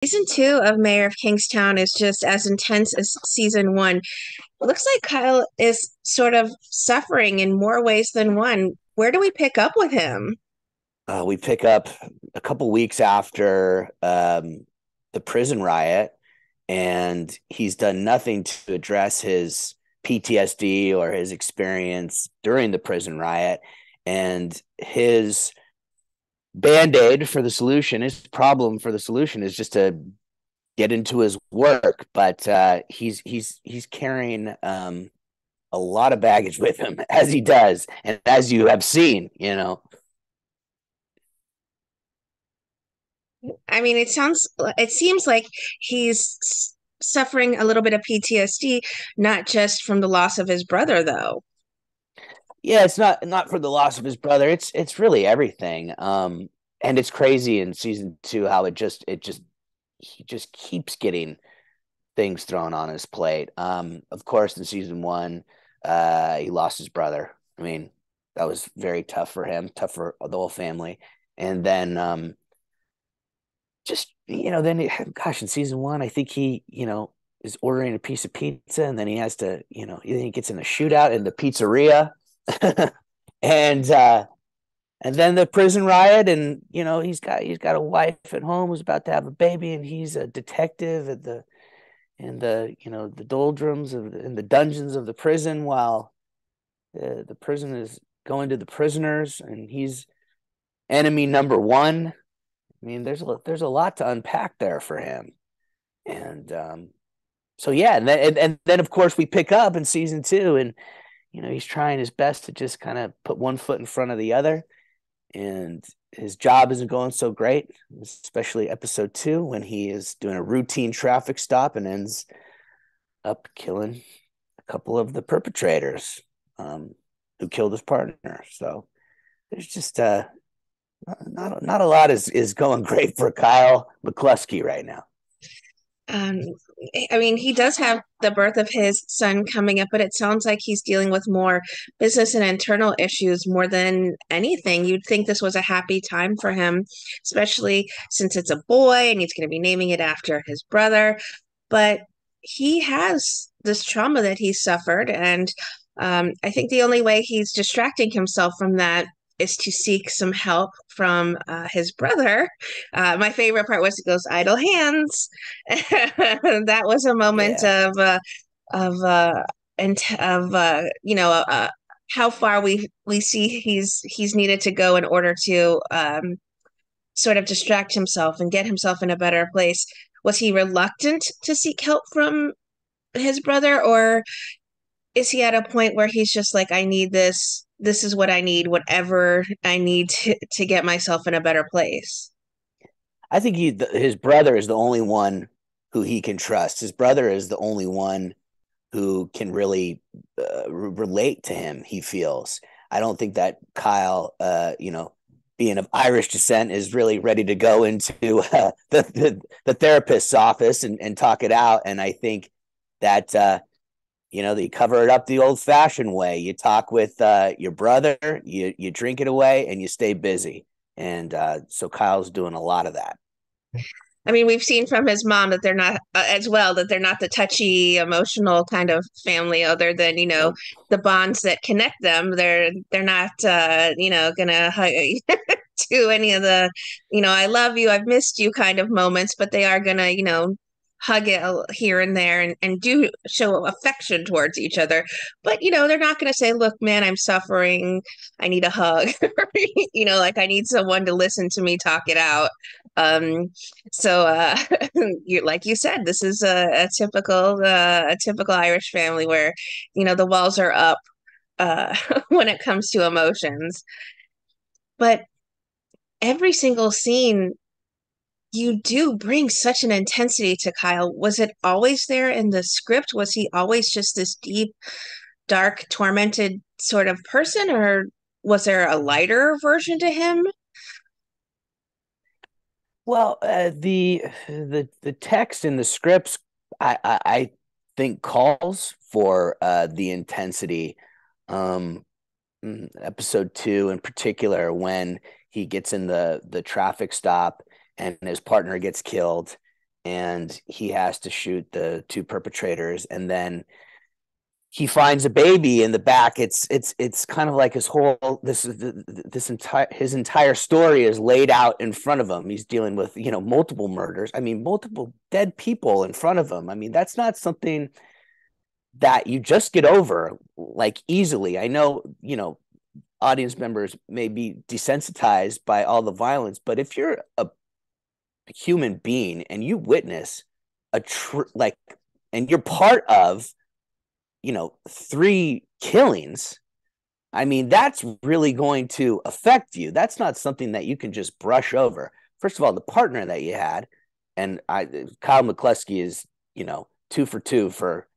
Season two of Mayor of Kingstown is just as intense as season one. It looks like Kyle is sort of suffering in more ways than one. Where do we pick up with him? We pick up a couple weeks after the prison riot, and he's done nothing to address his PTSD or his experience during the prison riot. And his band-aid for the solution, his problem for the solution is just to get into his work. But he's carrying a lot of baggage with him as he does, and as you have seen. I mean, it seems like he's suffering a little bit of PTSD, not just from the loss of his brother, though. Yeah, it's not for the loss of his brother. It's really everything. And it's crazy in season two how it just he just keeps getting things thrown on his plate. Of course, in season one, he lost his brother. I mean, that was very tough for him, tough for the whole family. And then just gosh, in season one, I think he is ordering a piece of pizza, and then he has to, he gets in a shootout in the pizzeria. and and then the prison riot, and he's got a wife at home who's about to have a baby, and he's a detective at the in the the doldrums in the dungeons of the prison, while the prison is going to the prisoners, and he's enemy number one. I mean, there's a lot to unpack there for him. And so yeah, and then of course we pick up in season two, and he's trying his best to just kind of put one foot in front of the other, and his job isn't going so great, especially episode two when he is doing a routine traffic stop and ends up killing a couple of the perpetrators who killed his partner. So there's just not a lot is going great for Kyle McCluskey right now. Um, I mean, he does have the birth of his son coming up, but it sounds like he's dealing with more business and internal issues more than anything. You'd think this was a happy time for him, especially since it's a boy and he's going to be naming it after his brother. But he has this trauma that he suffered, and I think the only way he's distracting himself from that is to seek some help from his brother. My favorite part was he goes idle hands. That was a moment Yeah. of and of how far we see he's needed to go in order to sort of distract himself and get himself in a better place. Was he reluctant to seek help from his brother, or is he at a point where he's just like, I need this, this is what I need, whatever I need to get myself in a better place? I think his brother is the only one who he can trust. His brother is the only one who can really relate to him. He feels. I don't think that Kyle, being of Irish descent, is really ready to go into the therapist's office and talk it out. And I think that they cover it up the old-fashioned way. You talk with your brother, you drink it away, and you stay busy. And so Kyle's doing a lot of that. I mean, we've seen from his mom that they're not as well, that they're not the touchy, emotional kind of family, other than, Nope. the bonds that connect them. They're not gonna do any of the, I love you, I've missed you kind of moments, but they are gonna, hug it here and there, and do show affection towards each other. But, they're not gonna say, look, man, I'm suffering, I need a hug. Like I need someone to listen to me talk it out. Um, so like you said, this is a typical Irish family where, the walls are up when it comes to emotions. But every single scene, you do bring such an intensity to Kyle. Was it always there in the script? Was he always just this deep, dark, tormented sort of person, or was there a lighter version to him? Well, the text in the scripts, I think calls for the intensity. Um, Episode two in particular, when he gets in the traffic stop and his partner gets killed, and he has to shoot the two perpetrators, and then he finds a baby in the back. It's kind of like his whole this entire his entire story is laid out in front of him. He's dealing with multiple murders. I mean, multiple dead people in front of him. I mean, that's not something that you just get over like easily. I know audience members may be desensitized by all the violence, but if you're a human being and you witness like, and you're part of three killings, I mean, that's really going to affect you. That's not something that you can just brush over. First of all, the partner that you had, and Kyle McCluskey is, 2 for 2 for,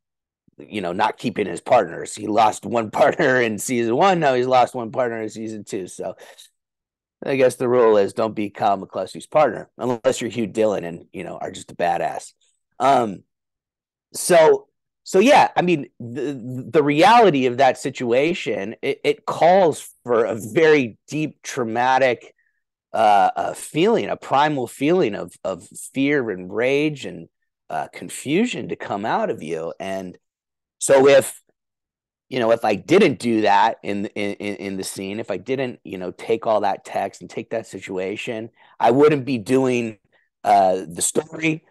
not keeping his partners. He lost one partner in season 1. Now he's lost one partner in season 2. So I guess the rule is don't be Kyle McCluskey's partner unless you're Hugh Dillon and, are just a badass. Um, so yeah, I mean, the reality of that situation, it calls for a very deep traumatic feeling, a primal feeling of fear and rage and confusion to come out of you. And so if I didn't do that in the scene, if I didn't take all that text and take that situation, I wouldn't be doing the story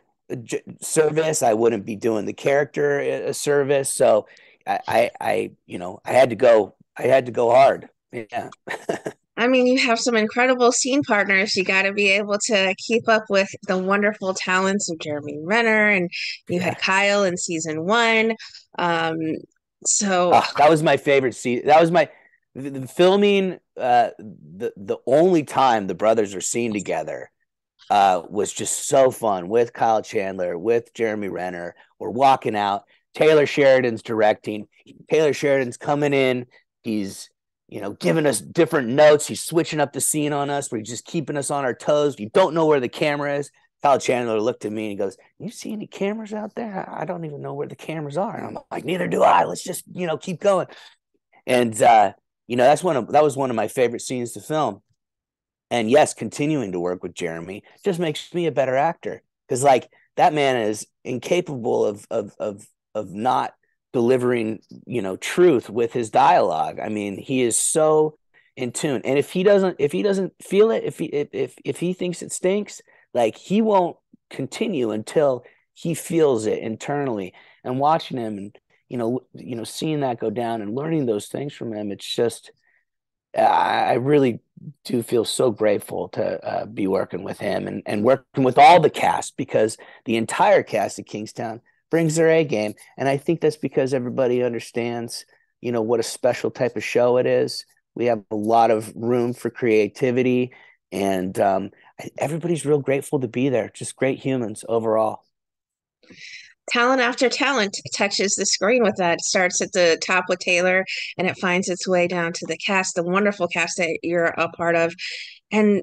service. I wouldn't be doing the character service. So I had to go. I had to go hard. Yeah. I mean, you have some incredible scene partners. You got to be able to keep up with the wonderful talents of Jeremy Renner, and you had Yeah. Kyle in season 1. Um, so, Oh, that was my favorite scene. That was the filming. The only time the brothers are seen together was just so fun with Kyle Chandler, with Jeremy Renner. We're walking out. Taylor Sheridan's directing. Taylor Sheridan's coming in. He's giving us different notes. He's switching up the scene on us. Where he's just keeping us on our toes. You don't know where the camera is. Kyle Chandler looked at me and he goes, "You see any cameras out there? I don't even know where the cameras are." And I'm like, "Neither do I. Let's just keep going." And that was one of my favorite scenes to film. And yes, continuing to work with Jeremy just makes me a better actor because like that man is incapable of not delivering truth with his dialogue. I mean, he is so in tune. And if he doesn't feel it, if he thinks it stinks, like he won't continue until he feels it internally. And watching him and seeing that go down and learning those things from him, it's just I really do feel so grateful to be working with him and working with all the cast because the entire cast of Kingstown brings their A game. And I think that's because everybody understands, what a special type of show it is. We have a lot of room for creativity and everybody's real grateful to be there. Just great humans overall. talent after talent touches the screen with that. It starts at the top with Taylor and it finds its way down to the cast, the wonderful cast that you're a part of. And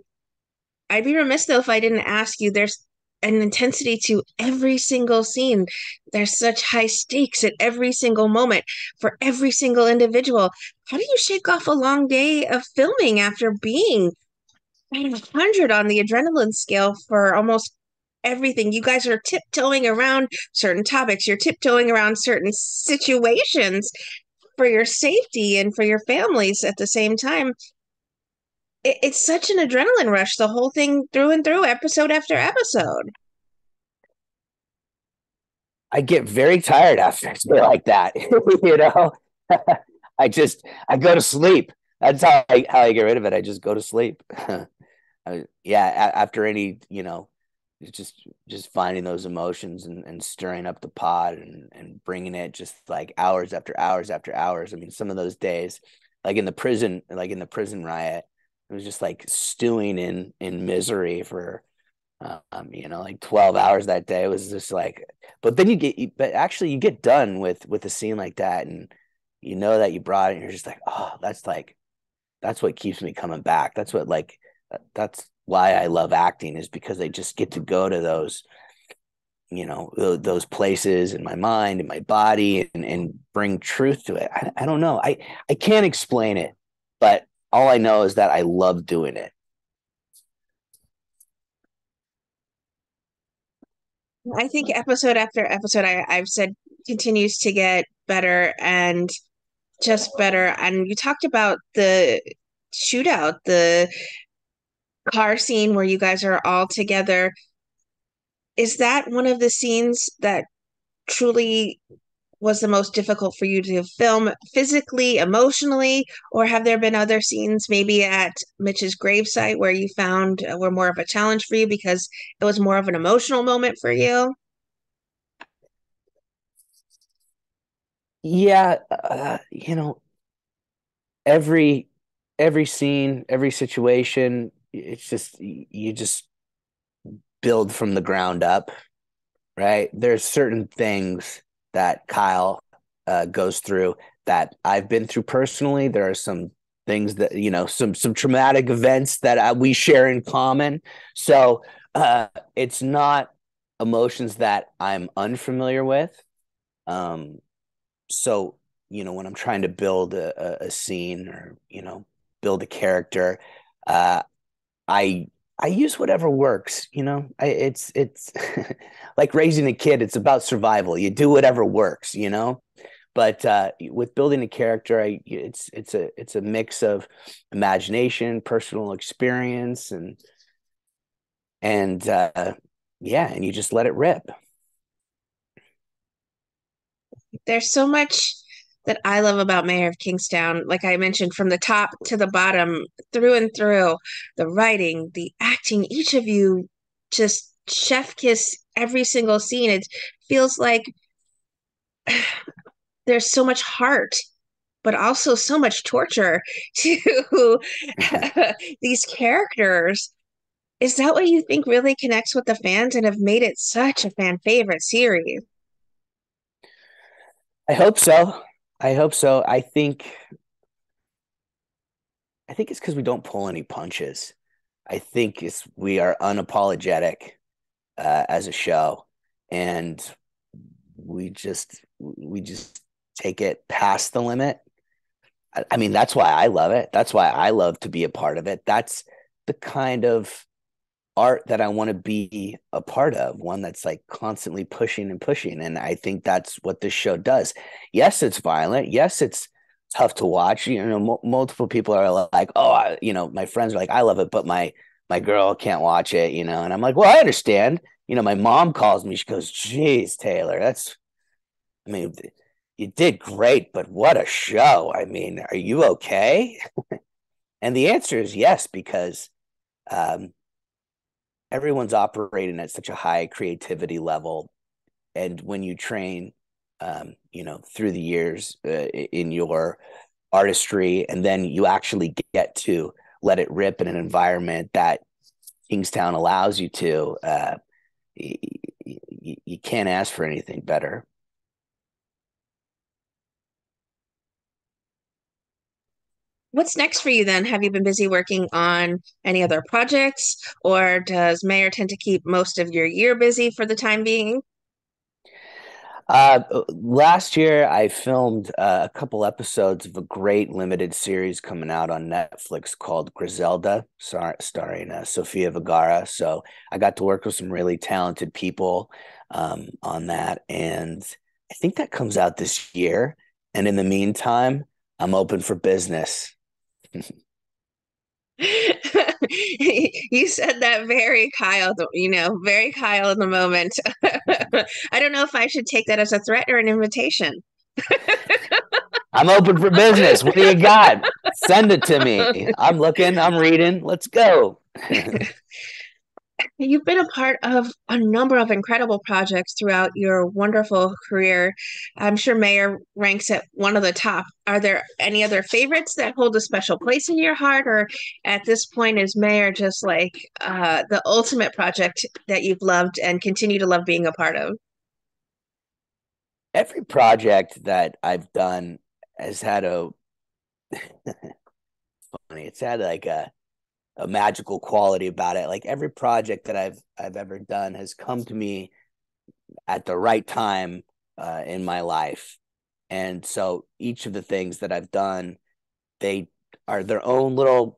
I'd be remiss though if I didn't ask you, there's an intensity to every single scene. There's such high stakes at every single moment for every single individual. How do you shake off a long day of filming after being at 100 on the adrenaline scale for almost everything? You guys are tiptoeing around certain topics, you're tiptoeing around certain situations for your safety and for your families at the same time. It's such an adrenaline rush, the whole thing through and through, episode after episode. I get very tired after a day like that. you know, I go to sleep. That's how I get rid of it. I just go to sleep. Yeah, after any, just finding those emotions and stirring up the pot and bringing it just like hours after hours after hours. I mean, some of those days, like in the prison riot, it was just like stewing in misery for like 12 hours that day. It was just like, but then but actually you get done with a scene like that and you know that you brought it and you're just like, that's what keeps me coming back. That's why I love acting is because I just get to go to those places in my mind and my body and bring truth to it. I don't know. I can't explain it, but all I know is that I love doing it. I think episode after episode, I've said continues to get better and just better. And you talked about the shootout, the car scene where you guys are all together. Is that one of the scenes that truly was the most difficult for you to film physically, emotionally, or have there been other scenes maybe at Mitch's gravesite where you found were more of a challenge for you because it was more of an emotional moment for you? Yeah, every every scene, every situation, it's just you just build from the ground up, right? There's certain things that Kyle goes through that I've been through personally. There are some things that some traumatic events that we share in common. So it's not emotions that I'm unfamiliar with. Um, so when I'm trying to build a scene or build a character, uh, I I use whatever works, it's like raising a kid, it's about survival. You do whatever works. But with building a character, it's a mix of imagination, personal experience, and yeah, and you just let it rip. There's so much that I love about Mayor of Kingstown. Like I mentioned, from the top to the bottom, through and through, the writing, the acting, each of you just chef kiss every single scene. It feels like there's so much heart, but also so much torture to these characters. Is that what you think really connects with the fans and have made it such a fan favorite series? I hope so. I hope so. I think it's because we don't pull any punches. I think we are unapologetic as a show, and we just take it past the limit. I mean, that's why I love it. That's why I love to be a part of it. That's the kind of art that I want to be a part of, one that's like constantly pushing and pushing. And I think that's what this show does. Yes, it's violent. Yes, it's tough to watch. Multiple people are like, oh, my friends are like, I love it, but my girl can't watch it, and I'm like, well, I understand. My mom calls me, she goes, geez, Taylor, I mean, you did great, but what a show. I mean, are you okay? And the answer is yes, because um, everyone's operating at such a high creativity level. And when you train, through the years in your artistry, and then you actually get to let it rip in an environment that Kingstown allows you to, you can't ask for anything better. What's next for you then? Have you been busy working on any other projects, or does Mayor tend to keep most of your year busy for the time being? Last year, I filmed a couple episodes of a great limited series coming out on Netflix called Griselda, starring Sofia Vergara. So I got to work with some really talented people on that, and I think that comes out this year. And in the meantime, I'm open for business. You said that very Kyle, very Kyle in the moment. I don't know if I should take that as a threat or an invitation. I'm open for business. What do you got? Send it to me. I'm looking, I'm reading. Let's go. You've been a part of a number of incredible projects throughout your wonderful career. I'm sure Mayor ranks at one of the top. Are there any other favorites that hold a special place in your heart, or at this point is Mayor just like the ultimate project that you've loved and continue to love being a part of? Every project that I've done has had it's had like a magical quality about it. Like every project that I've ever done has come to me at the right time in my life. And so each of the things that I've done, they are their own little,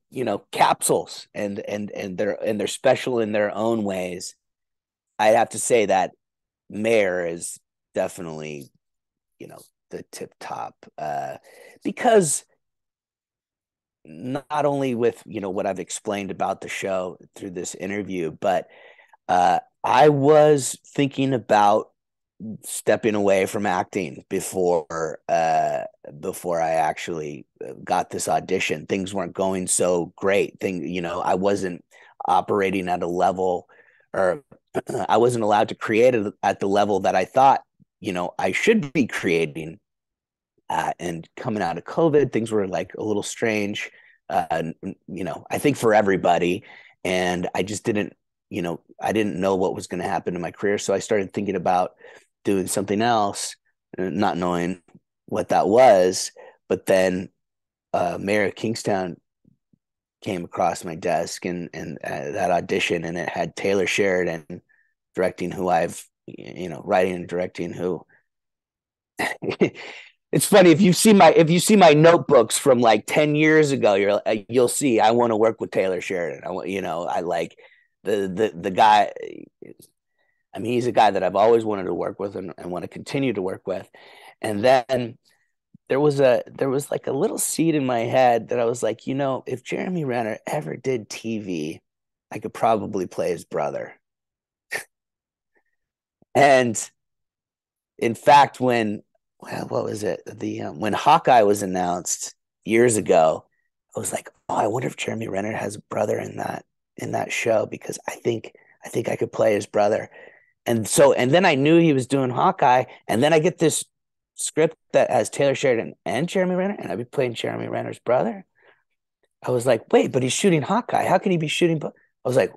capsules, and they're special in their own ways. I have to say that Mayor is definitely, you know, the tip top, because not only with, you know, what I've explained about the show through this interview, but I was thinking about stepping away from acting before I actually got this audition. Things weren't going so great. You know, I wasn't operating at a level, or I wasn't allowed to create at the level that I thought, you know, I should be creating. And coming out of COVID, things were like a little strange, you know, I think for everybody. And I just didn't, you know, I didn't know what was going to happen in my career. So I started thinking about doing something else, not knowing what that was. But then Mayor of Kingstown came across my desk, and that audition, and it had Taylor Sheridan directing, who I've, you know, writing and directing, who it's funny, if you see my notebooks from like 10 years ago, you'll see I want to work with Taylor Sheridan. I want, you know, I like the guy. I mean, he's a guy that I've always wanted to work with, and want to continue to work with. And then there was like a little seed in my head that I was like, you know, if Jeremy Renner ever did TV, I could probably play his brother. And in fact, when, well, what was it? When Hawkeye was announced years ago, I was like, oh, I wonder if Jeremy Renner has a brother in that show, because I think I could play his brother. And then I knew he was doing Hawkeye, and then I get this script that has Taylor Sheridan and Jeremy Renner, and I'd be playing Jeremy Renner's brother. I was like, wait, but he's shooting Hawkeye. How can he be shooting? I was like,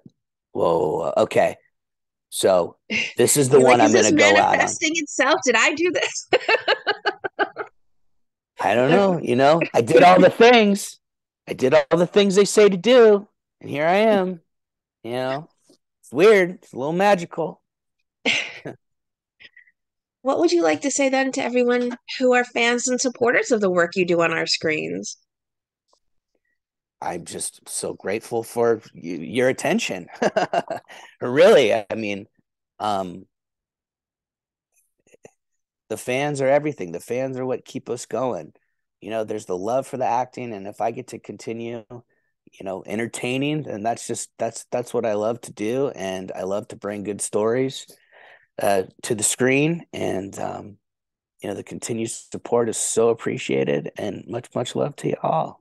whoa, okay. So this is the You're like, one is I'm going this to go out on. manifesting itself? Did I do this? I don't know. You know, I did all the things. I did all the things they say to do, and here I am. You know, it's weird. It's a little magical. What would you like to say then to everyone who are fans and supporters of the work you do on our screens? I'm just so grateful for your attention. Really, I mean, um, the fans are everything. The fans are what keep us going. You know, there's the love for the acting, and if I get to continue, you know, entertaining, then that's what I love to do, and I love to bring good stories to the screen, and you know, the continued support is so appreciated, and much love to you all.